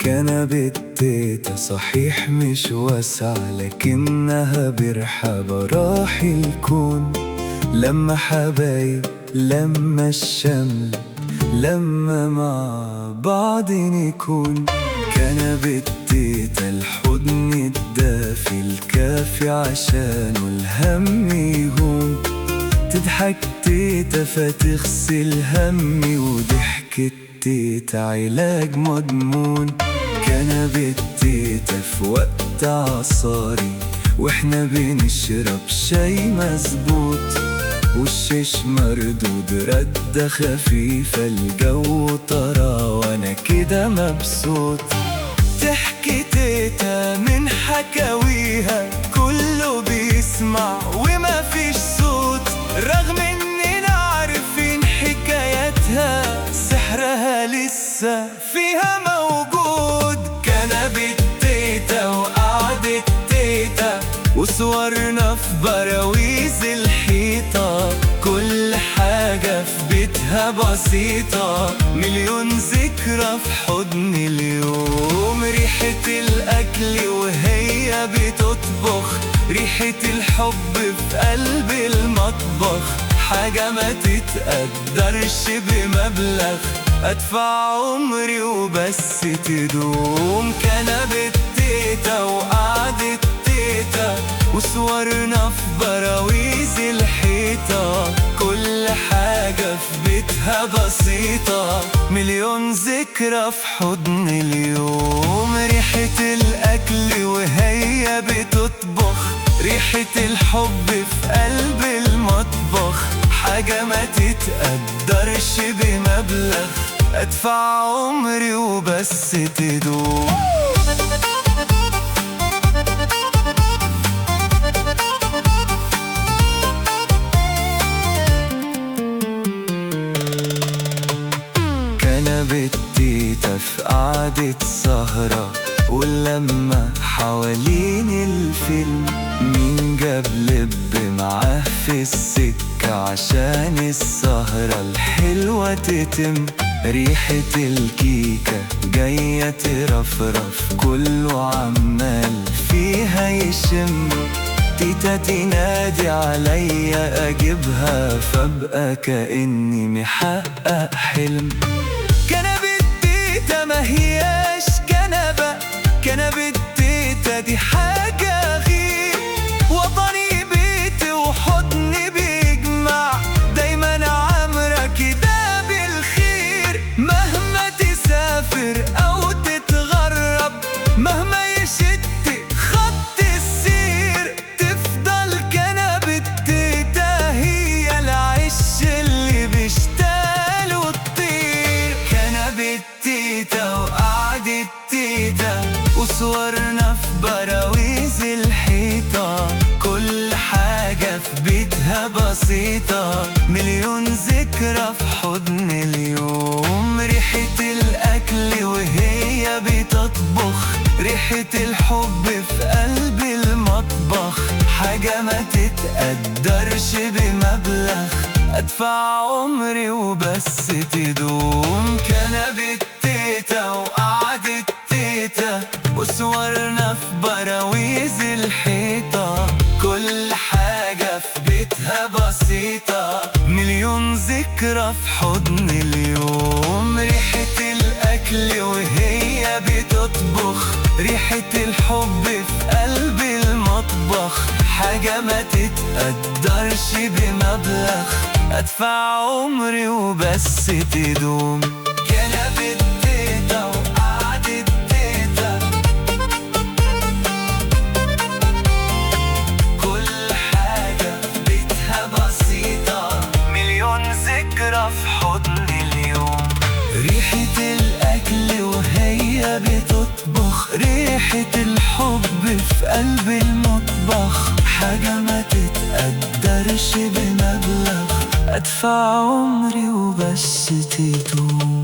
كنبة تيتا صحيح مش واسعة، لكنها برحابة راح الكون. لما حبايب، لما الشمل، لما مع بعض نكون. كنبة تيتا الحضن الدافي الكافي عشانه الهم يهون. تضحك تيتا فتغسل همي، وضحكة تيتا علاج مضمون. كنبة تيتا في وقت عصاري، واحنا بنشرب شاي مظبوط، والشيش مردود ردة خفيفة، الجو طرى وانا كده مبسوط. تحكي تيتا من حكاويها كله بيسمع وما فيش صوت، رغم اننا عارفين حكاياتها سحرها لسه فيها موجود. كنبة تيتا وقعدة تيتا، وصورنا في براويز الحيطة، كل حاجة في بيتها بسيطة، مليون ذكرى في حضن اليوم. ريحة الأكل وهي بتطبخ، ريحة الحب في قلب المطبخ، حاجة ما تتقدرش بمبلغ، أدفع عمري وبس تدوم. كنبة تيتا وقعدة تيتا، وصورنا في براويز الحيطة، كل حاجة في بيتها بسيطة، مليون ذكرى في حضن اليوم. ريحة الأكل وهي بتطبخ، ريحة الحب في قلب المطبخ، حاجة ما تتقدرش بمبلغ، أدفع عمري وبس تدوم. كنبة تيتا في قعدة سهرة، واللمة حوالين الفيلم، مين جاب لب معاه في السكة عشان السهرة الحلوة تتم. ريحة الكيكة جاية ترفرف، كله عمال فيها يشم. تيتا تنادي عليا أجيبها، فابقى كأني محقق حلم. كنبة تيتا ما هياش كنبة، كنبة تيتا دي حاجة غير. وطني بيتي وحضني بيجمع، دايما عامرة كده بالخير. مهما تسافر أو تتغرب، مهما يشد خط السير، تفضل كنبة تيتا هي العش اللي بيشتغل وتطير. كنبة تيتا وقعدة تيتا، وصورنا في براويز الحيطة، كل حاجة في بيتها بسيطة، مليون ذكرى في حضن اليوم. ريحة الأكل وهي بتطبخ، ريحة الحب في قلب المطبخ، حاجة ما تتقدرش بمبلغ، أدفع عمري وبس تدوم. كنبة تيتا وقعدة تيتا، وصورنا في براويز الحيطة، كل حاجة في بيتها بسيطة، مليون ذكرى في حضن اليوم. ريحة الأكل وهي بتطبخ، ريحة الحب في قلب المطبخ، حاجة ما تتقدرش بمبلغ، أدفع عمري وبس تدوم. كنبة تيتا وقعدة تيتا، كل حاجة في بيتها بسيطة، مليون ذكرى في حضن اليوم. ريحة الأكل وهي بتطبخ، ريحة الحب في قلب المطبخ، حاجة ما تتقدرش بمبلغ، أدفع عمري وبس تدوم.